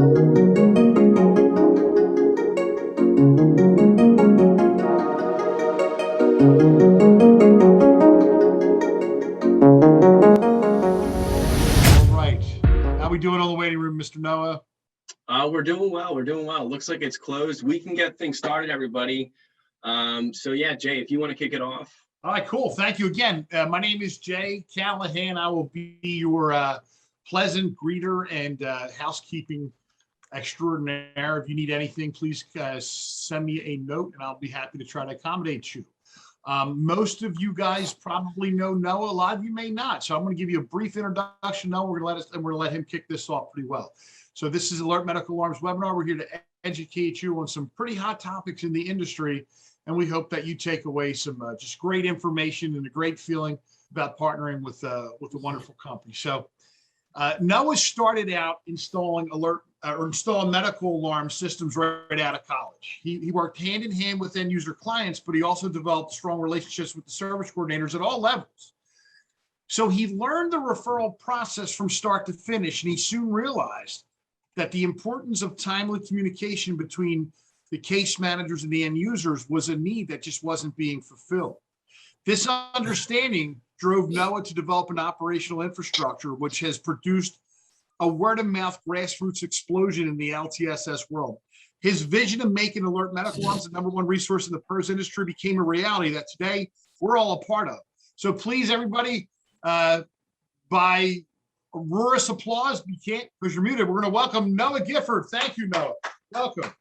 right. How we doing on the waiting room, Mr. Noah? We're doing well. We're doing well. Looks like it's closed. We can get things started, everybody. So yeah, Jay, if you want to kick it off. All right, cool. Thank you again. My name is Jay Callahan. I will be your pleasant greeter and housekeeping extraordinaire. If you need anything, please send me a note and I'll be happy to try to accommodate you. Most of you guys probably know Noah. A lot of you may not. So I'm going to give you a brief introduction. Noah, we're going to let him kick this off pretty well. So this is Alert Medical Alarms webinar. We're here to educate you on some pretty hot topics in the industry. And we hope that you take away some just great information and a great feeling about partnering with a wonderful company. So Noah started out installing installing medical alarm systems right out of college. He worked hand in hand with end user clients, but he also developed strong relationships with the service coordinators at all levels. So he learned the referral process from start to finish, and he soon realized that the importance of timely communication between the case managers and the end users was a need that just wasn't being fulfilled. This understanding drove Noah to develop an operational infrastructure, which has produced a word-of-mouth grassroots explosion in the LTSS world. His vision of making Alert Medical Alarms the #1 resource in the PERS industry became a reality that today we're all a part of. So please, everybody, by roarous applause, you can't because you're muted. We're going to welcome Noah Gifford. Thank you, Noah. Welcome.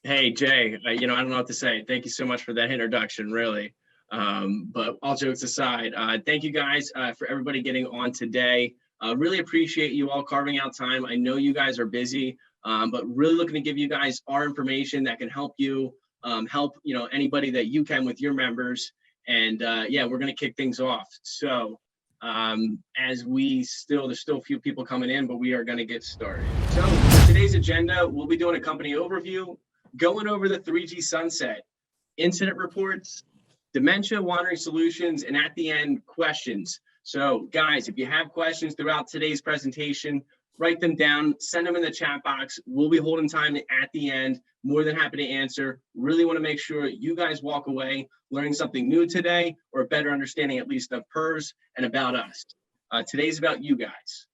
Hey, Jay, I don't know what to say. Thank you so much for that introduction, really. But all jokes aside, thank you guys for everybody getting on today. Really appreciate you all carving out time. I know you guys are busy, but really looking to give you guys our information that can help you, help anybody that you can with your members. And yeah, we're going to kick things off. So as there's still a few people coming in, but we are going to get started. So for today's agenda, we'll be doing a company overview, going over the 3G sunset, incident reports, dementia monitoring solutions, and at the end, questions. So guys, if you have questions throughout today's presentation, write them down, send them in the chat box. We'll be holding time at the end. More than happy to answer. Really want to make sure you guys walk away learning something new today or a better understanding at least of PERS and about us. Today's about you guys.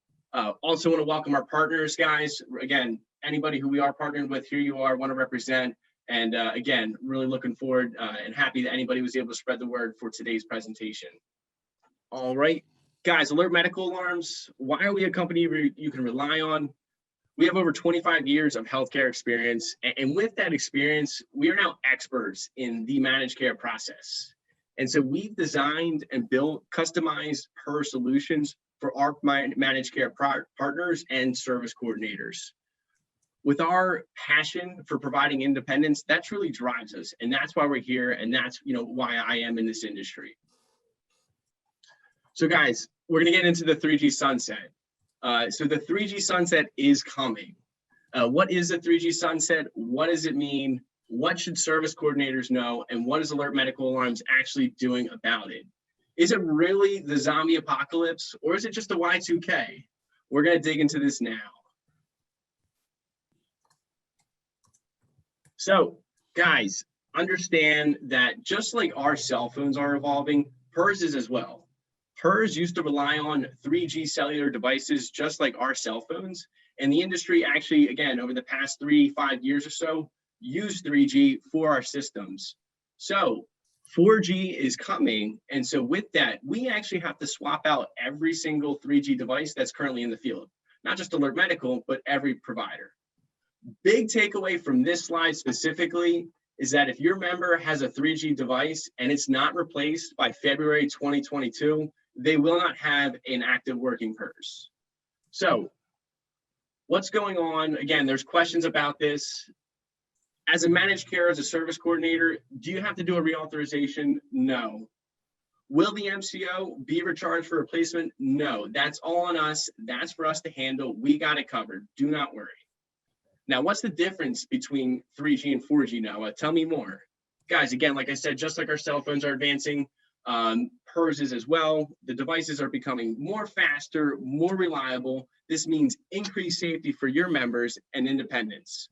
Also want to welcome our partners, guys. Again, anybody who we are partnered with, here you are, want to represent. And again, really looking forward and happy that anybody was able to spread the word for today's presentation. All right, guys, Alert Medical Alarms, why are we a company you can rely on? We have over 25 years of healthcare experience. And with that experience, we are now experts in the managed care process. And so we've designed and built customized PERS solutions for our managed care partners and service coordinators. With our passion for providing independence, that truly drives us. And that's why we're here. And that's why I am in this industry. So guys, we're going to get into the 3G sunset. So the 3G sunset is coming. What is the 3G sunset? What does it mean? What should service coordinators know? And what is Alert Medical Alarms actually doing about it? Is it really the zombie apocalypse or is it just a Y2K? We're going to dig into this now. So guys, understand that just like our cell phones are evolving, PERS is as well. PERS used to rely on 3G cellular devices just like our cell phones. And the industry actually, again, over the past 3-5 years or so, used 3G for our systems. So 4G is coming. And so with that, we actually have to swap out every single 3G device that's currently in the field. Not just Alert Medical, but every provider. Big takeaway from this slide specifically is that if your member has a 3G device and it's not replaced by February 2022, they will not have an active working PERS. So what's going on? Again, there's questions about this. As a managed care, as a service coordinator, do you have to do a reauthorization? No. Will the MCO be recharged for replacement? No, that's all on us. That's for us to handle. We got it covered. Do not worry. Now, what's the difference between 3G and 4G now? Tell me more. Guys, again, like I said, just like our cell phones are advancing, PERS is as well. The devices are becoming more faster, more reliable. This means increased safety for your members and independence.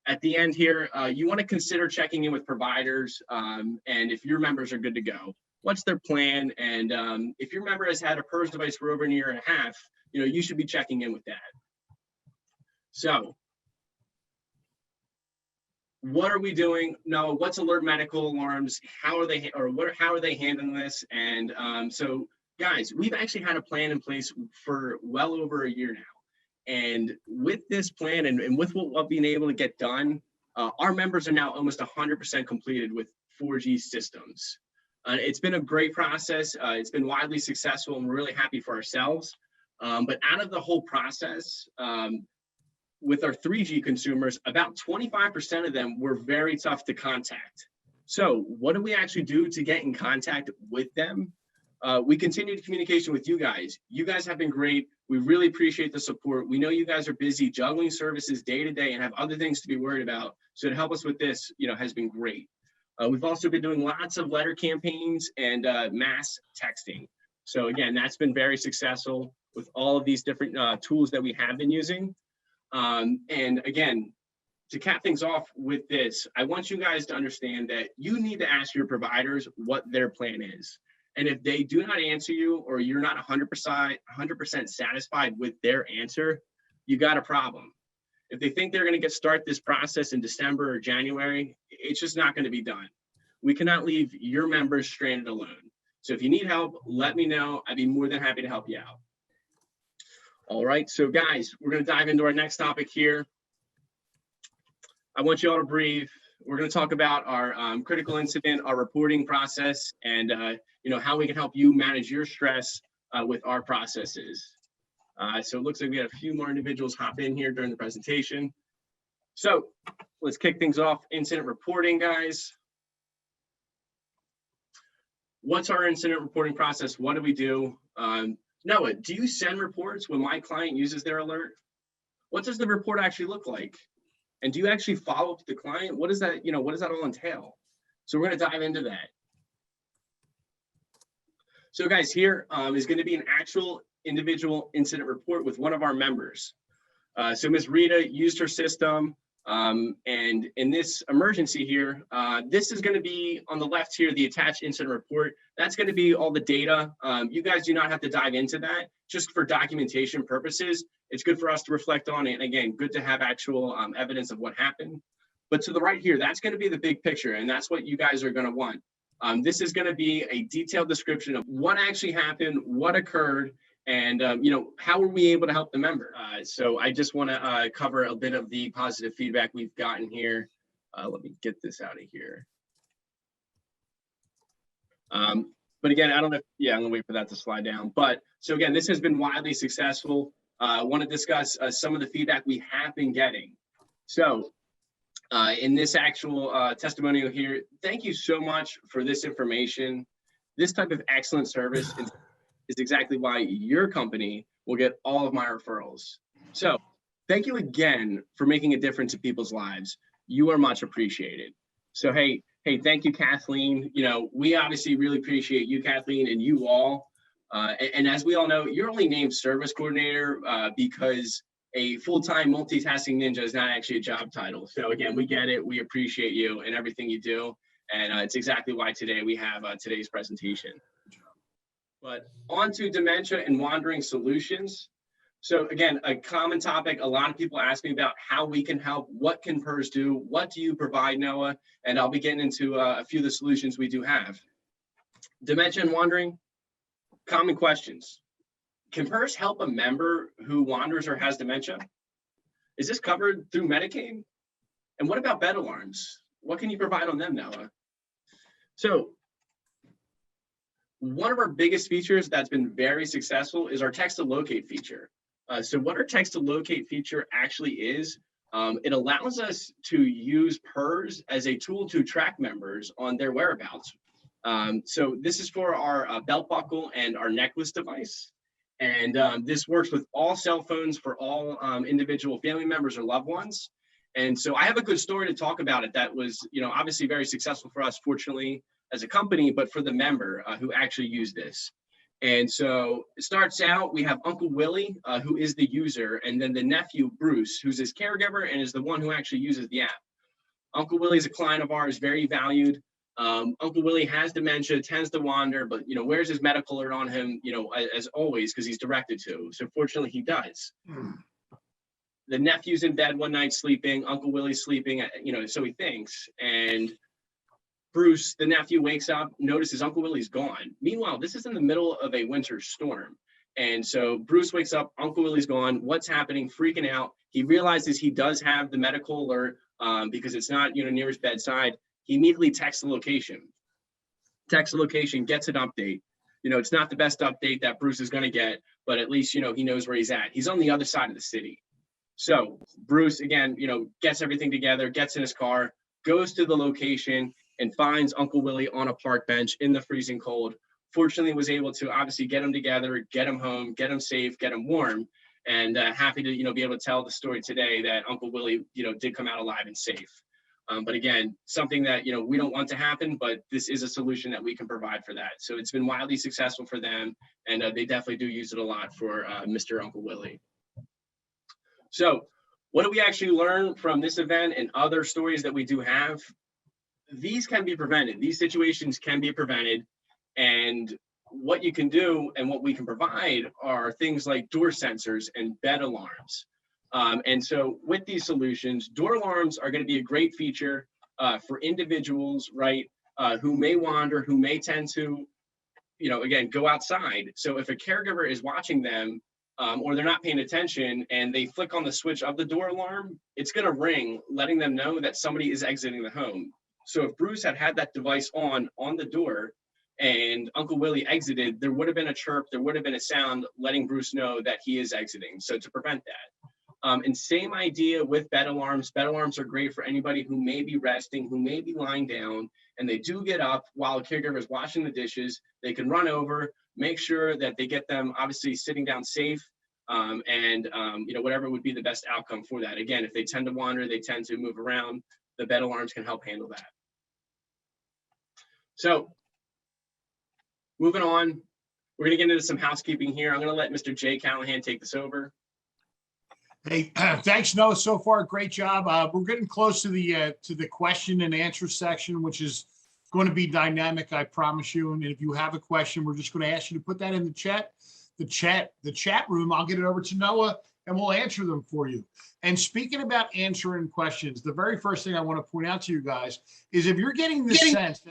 At the end here, you want to consider checking in with providers, and if your members are good to go. What's their plan? And if your member has had a PERS device for over a year and a half, you should be checking in with that. So, what are we doing? No, what's alert medical alarms? How are they, how are they handling this? And so, guys, we've actually had a plan in place for well over a year now. And with this plan and with what we've been able to get done, our members are now almost 100% completed with 4G systems. It's been a great process. It's been widely successful, and we're really happy for ourselves. But out of the whole process, with our 3G consumers, about 25% of them were very tough to contact. So what do we actually do to get in contact with them? We continued communication with you guys. You guys have been great. We really appreciate the support. We know you guys are busy juggling services day to day and have other things to be worried about. So to help us with this, has been great. We've also been doing lots of letter campaigns and mass texting. So again, that's been very successful with all of these different tools that we have been using. And again, to cap things off with this, I want you guys to understand that you need to ask your providers what their plan is. And if they do not answer you, or you're not 100% satisfied with their answer, you got a problem. If they think they're going to start this process in December or January, it's just not going to be done. We cannot leave your members stranded alone. So if you need help, let me know. I'd be more than happy to help you out. All right, so guys, we're going to dive into our next topic here. I want you all to breathe. We're going to talk about our critical incident, our reporting process, and how we can help you manage your stress with our processes. So it looks like we had a few more individuals hop in here during the presentation. So let's kick things off. Incident reporting, guys. What's our incident reporting process? What do we do? Noah, do you send reports when my client uses their alert? What does the report actually look like? And do you actually follow up with the client? What does that, what does that all entail? So we're going to dive into that. So guys, here is going to be an actual individual incident report with one of our members. So Ms. Rita used her system, and in this emergency here, this is going to be on the left here, the attached incident report. That's going to be all the data. You guys do not have to dive into that. Just for documentation purposes, it's good for us to reflect on it. And again, good to have actual evidence of what happened. But to the right here, that's going to be the big picture, and that's what you guys are going to want. This is going to be a detailed description of what actually happened, what occurred, and how were we able to help the member. So I just want to cover a bit of the positive feedback we've gotten here. Let me get this out of here. But again, I don't know. Yeah, I'm gonna wait for that to slide down. But so again, this has been widely successful. I want to discuss some of the feedback we have been getting. So in this actual testimonial here, thank you so much for this information. This type of excellent service is exactly why your company will get all of my referrals. So thank you again for making a difference in people's lives. You are much appreciated. So hey, thank you, Kathleen. We obviously really appreciate you, Kathleen, and you all. And as we all know, you're only named service coordinator because a full-time multitasking ninja is not actually a job title. So again, we get it. We appreciate you and everything you do. And it's exactly why today we have today's presentation. But on to dementia and wandering solutions. So again, a common topic, a lot of people ask me about how we can help, what can PERS do, what do you provide, Noah? And I'll be getting into a few of the solutions we do have. Dementia and wandering, common questions. Can PERS help a member who wanders or has dementia? Is this covered through Medicaid? And what about bed alarms? What can you provide on them, Noah? So one of our biggest features that's been very successful is our text to locate feature. So what our text to locate feature actually is, it allows us to use PERS as a tool to track members on their whereabouts. So this is for our belt buckle and our necklace device. And this works with all cell phones for all individual family members or loved ones. And so I have a good story to talk about it that was, obviously very successful for us, fortunately. as a company, but for the member who actually used this. And so it starts out, we have Uncle Willie, who is the user, and then the nephew, Bruce, who's his caregiver and is the one who actually uses the app. Uncle Willie is a client of ours, very valued. Uncle Willie has dementia, tends to wander, but, you know, wears his medical alert on him, you know, as always, because he's directed to. So fortunately, he does. The nephew's in bed one night sleeping, Uncle Willie's sleeping, you know, so he thinks. And Bruce, the nephew, wakes up, notices Uncle Willie's gone. Meanwhile, this is in the middle of a winter storm. And so Bruce wakes up, Uncle Willie's gone. What's happening? Freaking out. He realizes he does have the medical alert because it's not, you know, near his bedside. He immediately texts the location. Texts the location, gets an update. You know, it's not the best update that Bruce is going to get, but at least, you know, he knows where he's at. He's on the other side of the city. So Bruce, again, you know, gets everything together, gets in his car, goes to the location, and finds Uncle Willie on a park bench in the freezing cold. Fortunately, was able to obviously get him together, get him home, get him safe, get him warm, and happy to, you know, be able to tell the story today that Uncle Willie, you know, did come out alive and safe. But again, something that, you know, we don't want to happen, but this is a solution that we can provide for that. So it's been wildly successful for them, and they definitely do use it a lot for Mr. Uncle Willie. So what do we actually learn from this event and other stories that we do have? These can be prevented. These situations can be prevented. And what you can do and what we can provide are things like door sensors and bed alarms. And so with these solutions, door alarms are going to be a great feature for individuals, right, who may wander, who may tend to, you know, again, go outside. So if a caregiver is watching them or they're not paying attention and they flick on the switch of the door alarm, it's going to ring, letting them know that somebody is exiting the home. So if Bruce had that device on the door and Uncle Willie exited, there would have been a chirp, there would have been a sound letting Bruce know that he is exiting. So to prevent that. And same idea with bed alarms. Bed alarms are great for anybody who may be resting, who may be lying down, and they do get up while a caregiver is washing the dishes. They can run over, make sure that they get them obviously sitting down safe, and you know, whatever would be the best outcome for that. Again, if they tend to wander, they tend to move around, the bed alarms can help handle that. So moving on, we're going to get into some housekeeping here. I'm going to let Mr. Jay Callahan take this over. Hey, thanks, Noah. So far, great job. We're getting close to the question and answer section, which is going to be dynamic, I promise you. And if you have a question, we're just going to ask you to put that in the chat. The chat room. I'll get it over to Noah, and we'll answer them for you. And speaking about answering questions, the very first thing I want to point out to you guys is if you're getting the sense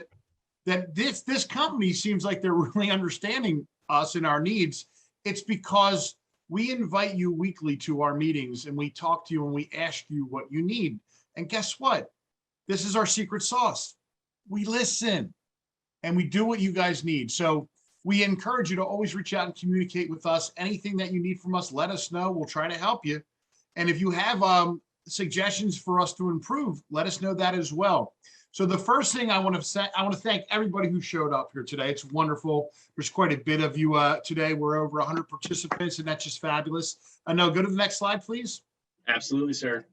that this company seems like they're really understanding us and our needs, it's because we invite you weekly to our meetings and we talk to you and we ask you what you need. And guess what? This is our secret sauce. We listen and we do what you guys need. So we encourage you to always reach out and communicate with us. Anything that you need from us, let us know. We'll try to help you. And if you have suggestions for us to improve, let us know that as well. So the first thing I want to say, I want to thank everybody who showed up here today. It's wonderful. There's quite a bit of you today. We're over 100 participants, and that's just fabulous. No, go to the next slide, please. Absolutely, sir.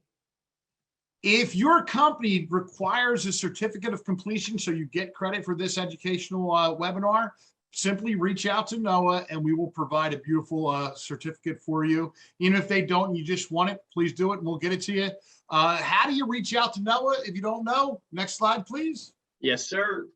If your company requires a certificate of completion so you get credit for this educational webinar, simply reach out to Noah and we will provide a beautiful certificate for you. Even if they don't and you just want it, please do it and we'll get it to you. How do you reach out to Noah if you don't know? Next slide, please. Yes, sir.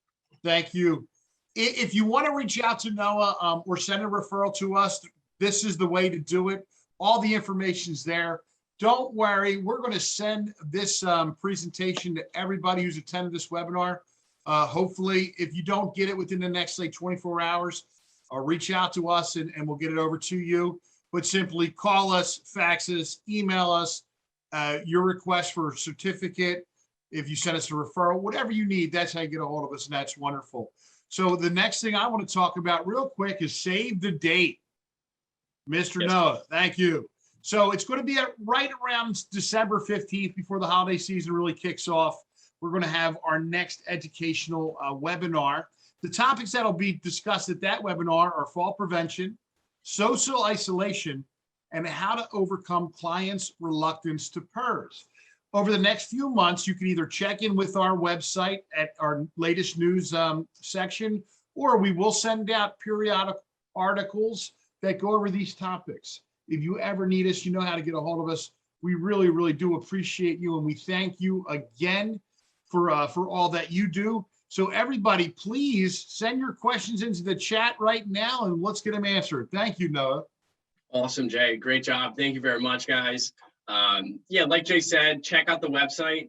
Thank you. If you want to reach out to Noah or send a referral to us, this is the way to do it. All the information's there. Don't worry. We're going to send this presentation to everybody who's attended this webinar. Hopefully, if you don't get it within the next, say, 24 hours, reach out to us and we'll get it over to you. But simply call us, fax us, email us, your request for a certificate. If you send us a referral, whatever you need, that's how you get a hold of us, and that's wonderful. So the next thing I want to talk about real quick is save the date. Mr. Yes. Noah, thank you. So it's going to be right around December 15th before the holiday season really kicks off. We're going to have our next educational webinar. The topics that will be discussed at that webinar are fall prevention, social isolation, and how to overcome clients' reluctance to PERS. over the next few months, you can either check in with our website at our latest news section, or we will send out periodic articles that go over these topics. If you ever need us, you know how to get a hold of us. We really, really do appreciate you, and we thank you again for all that you do. So everybody, please send your questions into the chat right now, and let's get them answered. Thank you, Noah. Awesome, Jay. Great job. Thank you very much, guys. Yeah, like Jay said, check out the website.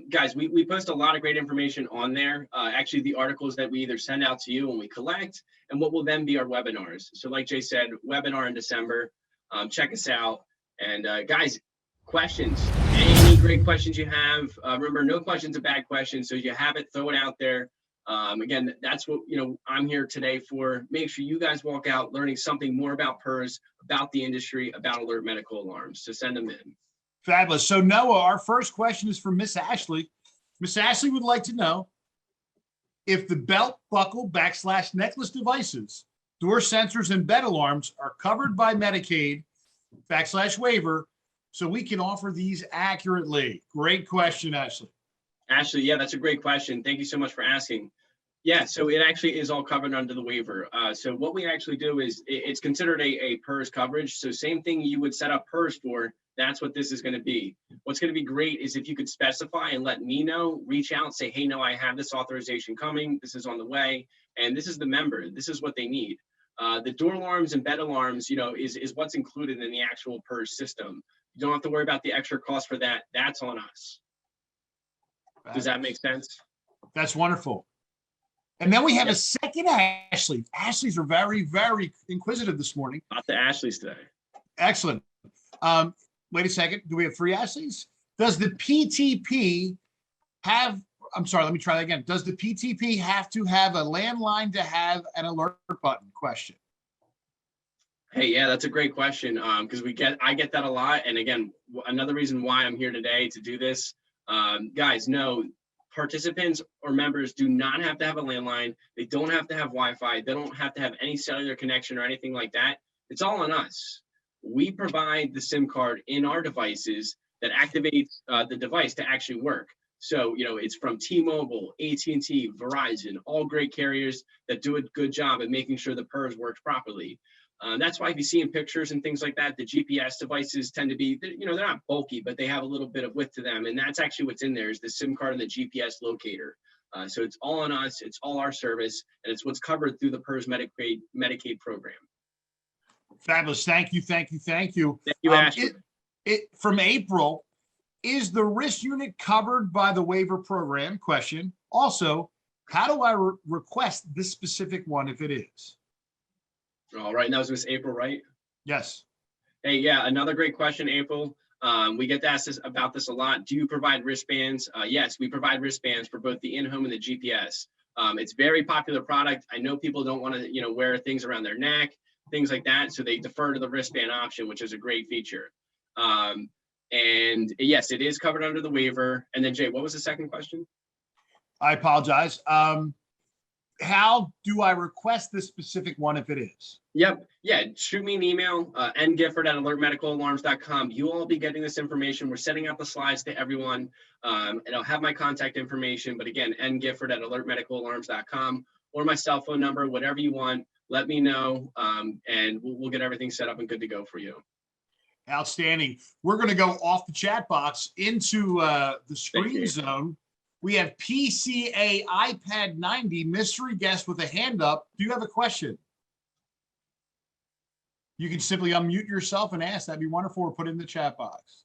Guys, we post a lot of great information on there. Actually, the articles that we either send out to you when we collect, and what will then be our webinars. So like Jay said, webinar in December. Check us out. And guys, questions, any great questions you have, remember, no question's a bad question. So you have it, throw it out there. Again, that's what, I'm here today for. Make sure you guys walk out learning something more about PERS, about the industry, about alert medical alarms. So send them in. Fabulous. So Noah, our first question is from Miss Ashley. Miss Ashley would like to know if the belt, buckle, / necklace devices, door sensors, and bed alarms are covered by Medicaid / waiver, so we can offer these accurately. Great question, Ashley. Ashley, yeah, that's a great question. Thank you so much for asking. Yeah, so it actually is all covered under the waiver. So what we actually do is it's considered a PERS coverage. So same thing you would set up PERS for, that's what this is going to be. What's going to be great is if you could specify and let me know, reach out, say, hey, no, I have this authorization coming. This is on the way. And this is the member. This is what they need. The door alarms and bed alarms, is what's included in the actual PERS system. You don't have to worry about the extra cost for that. That's on us. Does that make sense? That's wonderful. And then we have a second Ashley. Ashleys are very, very inquisitive this morning. Not the Ashleys today. Excellent. Wait a second. Do we have 3 Ashleys? Does the PTP have, I'm sorry, let me try that again. Does the PTP have to have a landline to have an alert button? Question. Hey, yeah, that's a great question. Because I get that a lot. And again, another reason why I'm here today to do this, guys, no, participants or members do not have to have a landline. They don't have to have Wi-Fi. They don't have to have any cellular connection or anything like that. It's all on us. We provide the SIM card in our devices that activates the device to actually work. So, it's from T-Mobile, AT&T, Verizon, all great carriers that do a good job at making sure the PERS works properly. That's why if you see in pictures and things like that, the GPS devices tend to be, they're not bulky, but they have a little bit of width to them. And that's actually what's in there is the SIM card and the GPS locator. So it's all on us. It's all our service. And it's what's covered through the PERS Medicaid program. Fabulous. Thank you. Thank you. Thank you. Thank you, Ashley. From April, is the risk unit covered by the waiver program? Question. Also, how do I request this specific one if it is? All right, and that was Miss April, right? Yes. Hey, yeah, another great question, April. We get asked about this a lot. Do you provide wristbands? Yes, we provide wristbands for both the in-home and the GPS. It's a very popular product. I know people don't want to, wear things around their neck, things like that, so they defer to the wristband option, which is a great feature. And yes, it is covered under the waiver. And then Jay, what was the second question? I apologize. How do I request this specific one if it is? Yep. Yeah. Shoot me an email, ngifford@alertmedicalalarms.com. You all be getting this information. We're sending out the slides to everyone. And I'll have my contact information. But again, ngifford@alertmedicalalarms.com or my cell phone number, whatever you want. Let me know. And we'll get everything set up and good to go for you. Outstanding. We're going to go off the chat box into the screen zone. We have PCA iPad 90 mystery guest with a hand up. Do you have a question? You can simply unmute yourself and ask. That'd be wonderful, or put it in the chat box.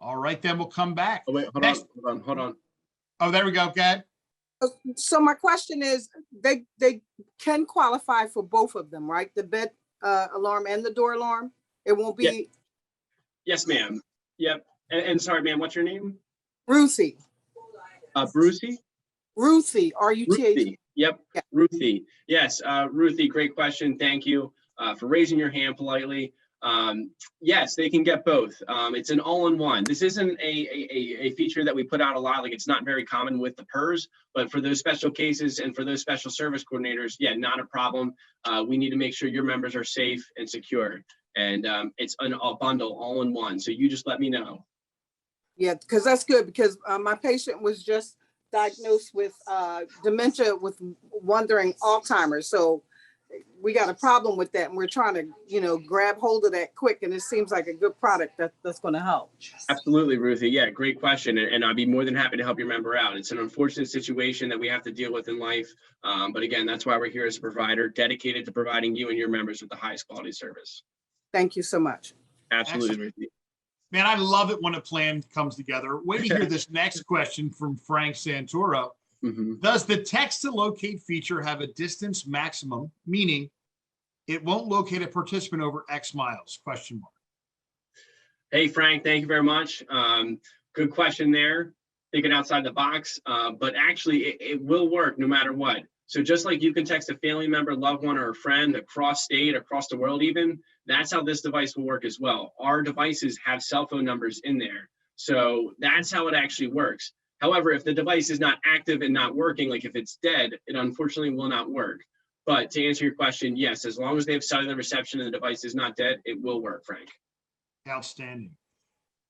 All right, then we'll come back. Oh, wait, hold on. Oh, there we go. Go ahead. So my question is, they can qualify for both of them, right? The bed alarm and the door alarm. It won't be. Yeah. Yes, ma'am. Yep. And sorry, ma'am, what's your name? Ruthie. Brucey? Ruthie, R-U-T-H. Yep, yeah. Ruthie. Yes, Ruthie, great question. Thank you for raising your hand politely. Yes, they can get both. It's an all-in-one. This isn't a feature that we put out a lot. Like, it's not very common with the PERS, but for those special cases and for those special service coordinators, yeah, not a problem. We need to make sure your members are safe and secure. And it's a bundle all in one. So you just let me know. Yeah, because that's good, because my patient was just diagnosed with dementia with wandering Alzheimer's. So we got a problem with that, and we're trying to, you know, grab hold of that quick. And it seems like a good product that's going to help. Absolutely, Ruthie. Yeah, great question. And I'd be more than happy to help your member out. It's an unfortunate situation that we have to deal with in life. But again, that's why we're here as a provider dedicated to providing you and your members with the highest quality service. Thank you so much. Absolutely, Excellent. Ruthie. Man, I love it when a plan comes together. Wait to hear this next question from Frank Santoro. Does the text to locate feature have a distance maximum, meaning it won't locate a participant over X miles? Question mark. Hey, Frank, thank you very much. Good question there. Thinking outside the box, but actually it will work no matter what. So just like you can text a family member, loved one, or a friend across state, across the world even, that's how this device will work as well. Our devices have cell phone numbers in there. So that's how it actually works. However, if the device is not active and not working, like if it's dead, it unfortunately will not work. But to answer your question, yes, as long as they have cellular reception and the device is not dead, it will work, Frank. Outstanding.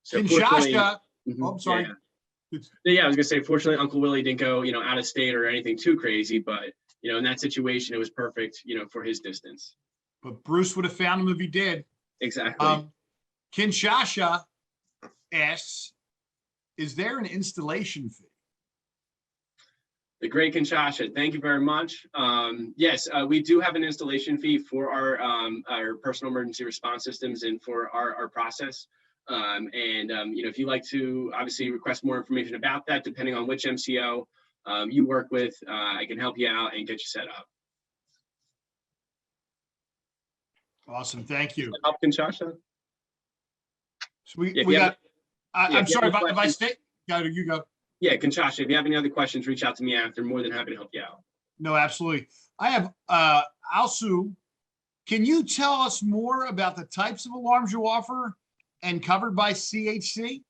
So Kinshasa, Mhm, oh, I'm sorry. yeah. Yeah, I was gonna say, fortunately, Uncle Willie didn't go, out of state or anything too crazy, but in that situation, it was perfect, for his distance. But Bruce would have found him if he did. Exactly. Kinshasa asks, is there an installation fee? The great Kinshasa, thank you very much. Yes, we do have an installation fee for our personal emergency response systems and for our process. If you'd like to obviously request more information about that, depending on which MCO you work with, I can help you out and get you set up. Awesome, thank you. Help, Kinshasa? So we got, I'm sorry, if I stay, you go. Yeah, Kinshasa, if you have any other questions, reach out to me after. More than happy to help you out. No, absolutely. I have Alsu. Can you tell us more about the types of alarms you offer and covered by CHC?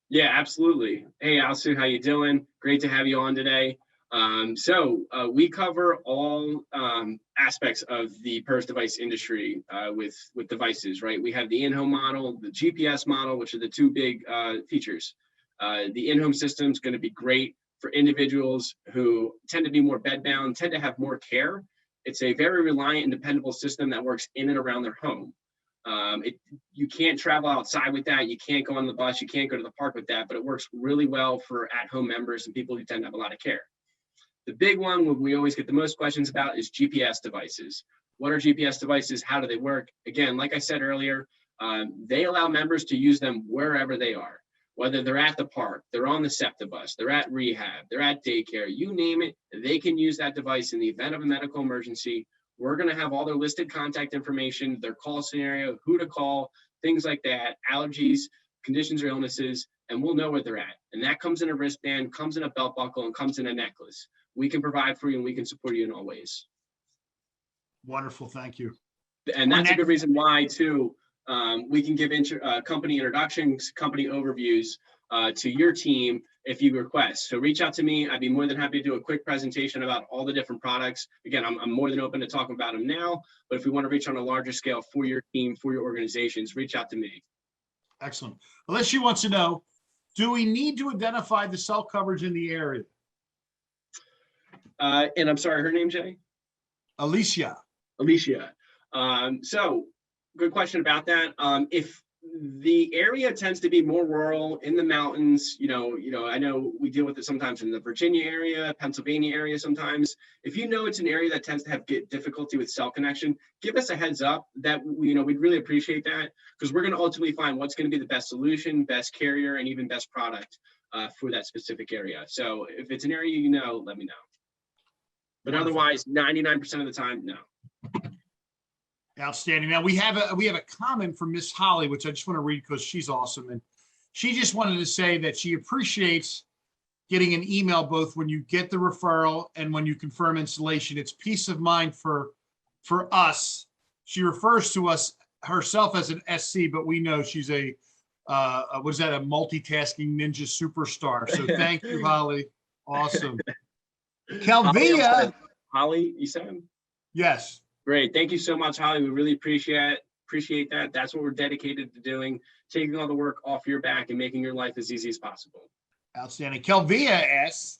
Yeah, absolutely. Hey, Alsu, how you doing? Great to have you on today. We cover all aspects of the PERS device industry with devices, right? We have the in-home model, the GPS model, which are the two big features. The in-home system is going to be great for individuals who tend to be more bedbound, tend to have more care. It's a very reliant and dependable system that works in and around their home. You can't travel outside with that. You can't go on the bus. You can't go to the park with that, but it works really well for at-home members and people who tend to have a lot of care. The big one we always get the most questions about is GPS devices. What are GPS devices? How do they work? Again, like I said earlier, they allow members to use them wherever they are, whether they're at the park, they're on the SEPTA bus, they're at rehab, they're at daycare, you name it, they can use that device in the event of a medical emergency. We're going to have all their listed contact information, their call scenario, who to call, things like that, allergies, conditions or illnesses, and we'll know where they're at. And that comes in a wristband, comes in a belt buckle, and comes in a necklace. We can provide for you and we can support you in all ways. Wonderful, thank you. And that's a good reason why, too, we can give company introductions, company overviews to your team if you request. So reach out to me. I'd be more than happy to do a quick presentation about all the different products. Again, I'm more than open to talk about them now, but if we want to reach on a larger scale for your team, for your organizations, reach out to me. Excellent. Alicia wants to know, do we need to identify the cell coverage in the area? And I'm sorry, her name, Jay? Alicia. So good question about that. If the area tends to be more rural in the mountains, I know we deal with it sometimes in the Virginia area, Pennsylvania area sometimes. If it's an area that tends to have difficulty with cell connection, give us a heads up. That we'd really appreciate that, because we're going to ultimately find what's going to be the best solution, best carrier, and even best product for that specific area. So if it's an area let me know. But otherwise, 99% of the time, no. Outstanding. Now we have a comment from Miss Holly, which I just want to read because she's awesome, and she just wanted to say that she appreciates getting an email both when you get the referral and when you confirm installation. It's peace of mind for us. She refers to herself as an SC, but we know she's a multitasking ninja superstar. So thank you, Holly. Awesome. Calvia. Holly, you said? Yes. Great. Thank you so much, Holly. We really appreciate Appreciate that. That's what we're dedicated to doing, taking all the work off your back and making your life as easy as possible. Outstanding. Kelvia asks,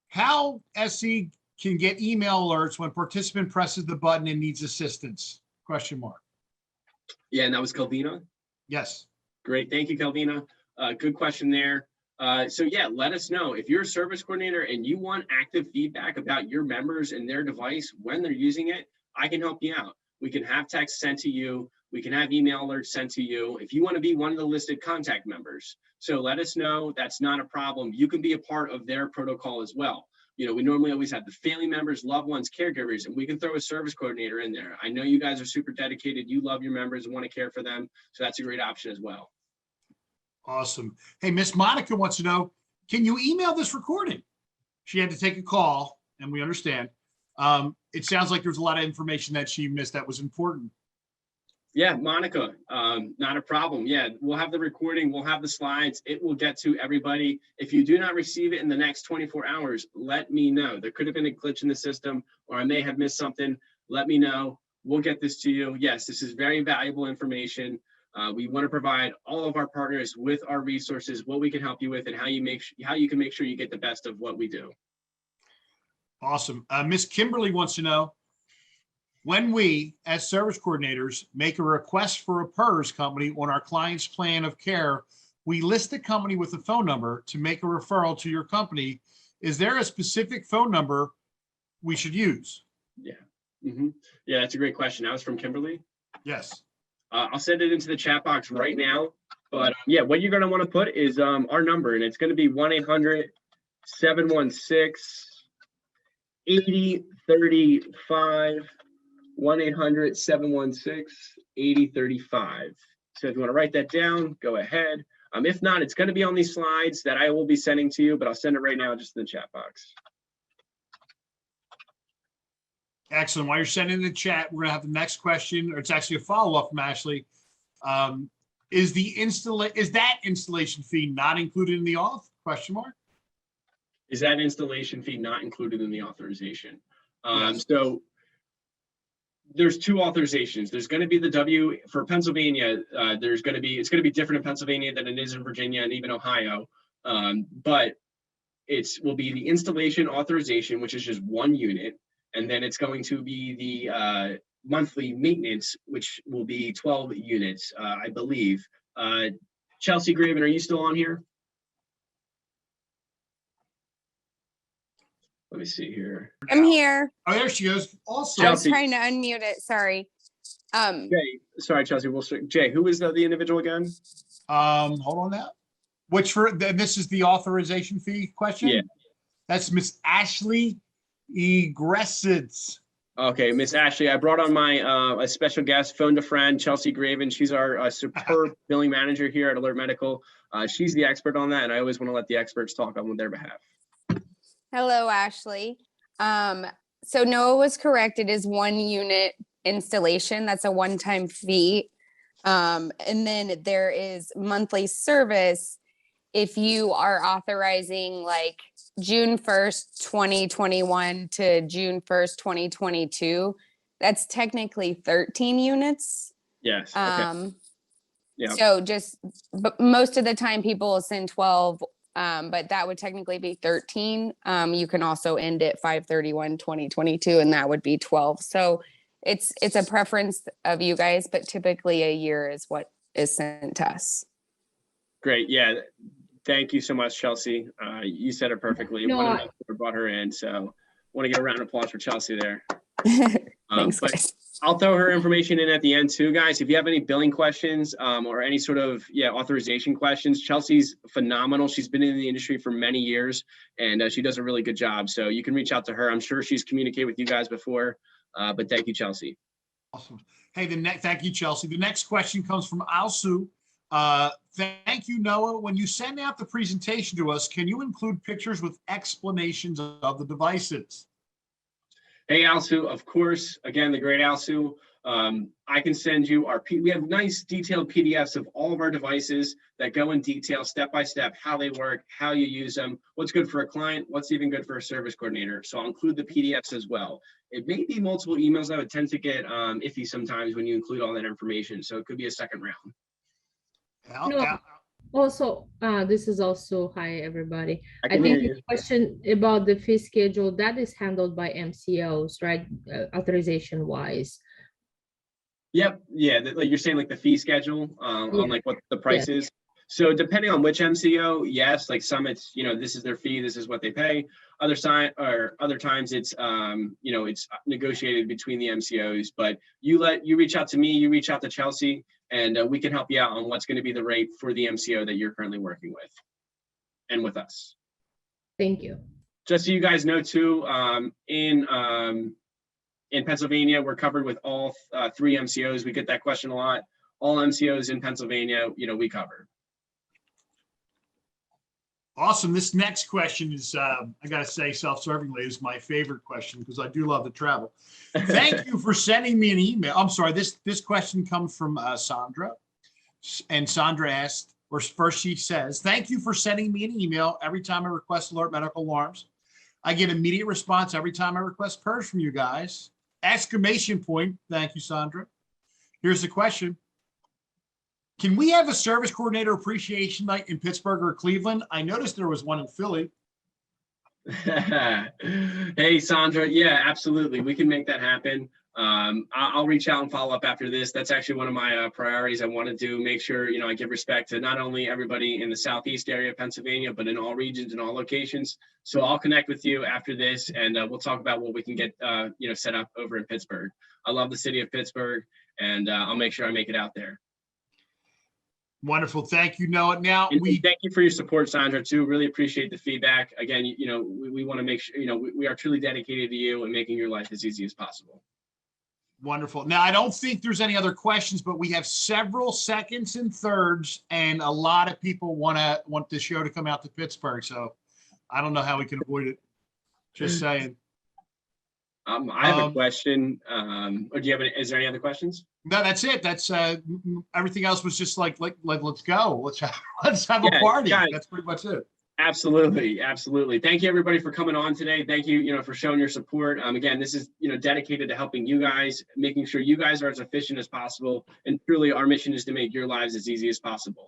how SC can get email alerts when participant presses the button and needs assistance? Question mark. Yeah, and that was Calvina. Yes. Great. Thank you, Calvina. Good question there. So yeah, let us know if you're a service coordinator and you want active feedback about your members and their device when they're using it. I can help you out. We can have text sent to you. We can have email alerts sent to you if you want to be one of the listed contact members. So let us know. That's not a problem. You can be a part of their protocol as well. You know, we normally always have the family members, loved ones, caregivers, and we can throw a service coordinator in there. I know you guys are super dedicated. You love your members and want to care for them. So that's a great option as well. Awesome. Hey, Miss Monica wants to know, can you email this recording? She had to take a call, and we understand. It sounds like there's a lot of information that she missed that was important. Yeah, Monica, not a problem. Yeah, we'll have the recording, we'll have the slides. It will get to everybody. If you do not receive it in the next 24 hours, let me know. There could have been a glitch in the system, or I may have missed something. Let me know. We'll get this to you. Yes, this is very valuable information. We want to provide all of our partners with our resources, what we can help you with, and how you can make sure you get the best of what we do. Awesome. Miss Kimberly wants to know, when we, as service coordinators, make a request for a PERS company on our client's plan of care, we list the company with a phone number to make a referral to your company. Is there a specific phone number we should use? Yeah. Yeah, that's a great question. That was from Kimberly. Yes. I'll send it into the chat box right now. But yeah, what you're going to want to put is our number, and it's going to be 1-800-716-8035. 1-800-716-8035. So if you want to write that down, go ahead. If not, it's going to be on these slides that I will be sending to you, but I'll send it right now just in the chat box. Excellent. While you're sending the chat, we're going to have the next question, or it's actually a follow-up from Ashley. Is that installation fee not included in the auth? Question mark. Is that installation fee not included in the authorization? Yes. So there's two authorizations. There's going to be the W for Pennsylvania. It's going to be different in Pennsylvania than it is in Virginia and even Ohio. But will be the installation authorization, which is just 1 unit. And then it's going to be the monthly maintenance, which will be 12 units, I believe. Chelsea Graven, are you still on here? Let me see here. I'm here. Oh, there she goes. Also, I was Chelsea. trying to unmute it. Sorry. Jay, sorry, Chelsea. Jay, who is the individual again? hold on now. This is the authorization fee question? Yeah. That's Miss Ashley Egressits. Okay, Miss Ashley, I brought on my a special guest, phone to friend, Chelsea Graven. She's our superb billing manager here at Alert Medical. She's the expert on that, and I always want to let the experts talk on their behalf. Hello, Ashley. So Noah was correct. It is 1 unit installation. That's a one-time fee. And then there is monthly service. If you are authorizing like June 1st, 2021 to June 1st, 2022, that's technically 13 units. Yes. Okay. Yeah. So but most of the time people will send 12, but that would technically be 13. You can also end at 5/31/2022, and that would be 12. So it's a preference of you guys, but typically a year is what is sent to us. Great. Yeah. Thank you so much, Chelsea. You said it perfectly. No, Brought her in, so want to give a round of applause for Chelsea there. Thanks, But guys. I'll throw her information in at the end too, guys. If you have any billing questions or any sort of authorization questions, Chelsea's phenomenal. She's been in the industry for many years, and she does a really good job. So you can reach out to her. I'm sure she's communicated with you guys before, but thank you, Chelsea. Awesome. Hey, thank you, Chelsea. The next question comes from Alsu. Thank you, Noah. When you send out the presentation to us, can you include pictures with explanations of the devices? Hey, Alsu, of course. Again, the great Alsu. I can send you we have nice detailed PDFs of all of our devices that go in detail, step by step, how they work, how you use them, what's good for a client, what's even good for a service coordinator. So I'll include the PDFs as well. It may be multiple emails. I would tend to get iffy sometimes when you include all that information. So it could be a second round. No, also, this is also, hi, everybody. I I can hear think you. the question about the fee schedule, that is handled by MCOs, right? Authorization wise. Yep. Yeah. Like you're saying, like the fee schedule on like what the price Yeah. is. So depending on which MCO, yes, like some it's, this is their fee, this is what they pay. Other times it's, it's negotiated between the MCOs, but you reach out to me, you reach out to Chelsea, and we can help you out on what's going to be the rate for the MCO that you're currently working with and with us. Thank you. Just so you guys know too, in Pennsylvania, we're covered with all 3 MCOs. We get that question a lot. All MCOs in Pennsylvania, we cover. Awesome. This next question is, I got to say, self-servingly, is my favorite question because I do love to travel. Thank you for sending me an email. I'm sorry. This question comes from Sandra. And Sandra asked, or first she says, thank you for sending me an email every time I request alert medical alarms. I get immediate response every time I request PERS from you guys. Exclamation point. Thank you, Sandra. Here's the question. Can we have a service coordinator appreciation night in Pittsburgh or Cleveland? I noticed there was one in Philly. Hey, Sandra. Yeah, absolutely. We can make that happen. I'll reach out and follow up after this. That's actually one of my priorities. I want to do, make sure, I give respect to not only everybody in the Southeast area of Pennsylvania, but in all regions and all locations. So I'll connect with you after this and we'll talk about what we can get, set up over in Pittsburgh. I love the city of Pittsburgh and I'll make sure I make it out there. Wonderful. Thank you, Noah. Now and thank you for your support, Sandra, too. Really appreciate the feedback. Again, we want to make sure, we are truly dedicated to you and making your life as easy as possible. Wonderful. Now, I don't think there's any other questions, but we have several seconds and thirds, and a lot of people want the show to come out to Pittsburgh. So I don't know how we can avoid it. Just saying. I have a question. Or do you have is there any other questions? No, that's it. That's everything else was just like let's go. Let's have a party. Guys, that's pretty much it. Absolutely. Absolutely. Thank you, everybody, for coming on today. Thank you, for showing your support. Again, this is, dedicated to helping you guys, making sure you guys are as efficient as possible. And truly, our mission is to make your lives as easy as possible.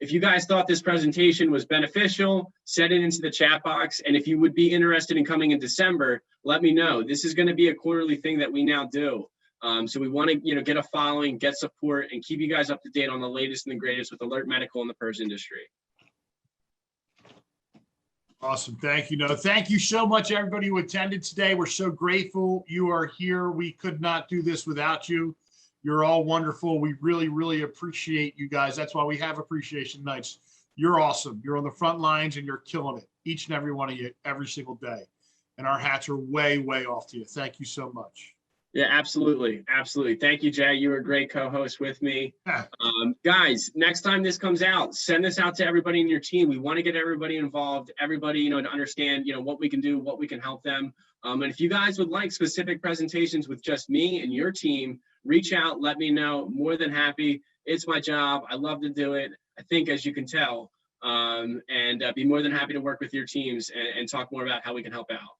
If you guys thought this presentation was beneficial, send it into the chat box. And if you would be interested in coming in December, let me know. This is going to be a quarterly thing that we now do. So we want to, get a following, get support, and keep you guys up to date on the latest and the greatest with alert medical and the PERS industry. Awesome. Thank you, Noah. Thank you so much, everybody who attended today. We're so grateful you are here. We could not do this without you. You're all wonderful. We really, really appreciate you guys. That's why we have appreciation nights. You're awesome. You're on the front lines and you're killing it, each and every one of you, every single day. And our hats are way, way off to you. Thank you so much. Yeah, absolutely. Absolutely. Thank you, Jay. You were a great co-host with me. Guys, next time this comes out, send this out to everybody in your team. We want to get everybody involved, everybody, to understand, what we can do, what we can help them. And if you guys would like specific presentations with just me and your team, reach out, let me know. More than happy. It's my job. I love to do it. I think, as you can tell, and be more than happy to work with your teams and talk more about how we can help out.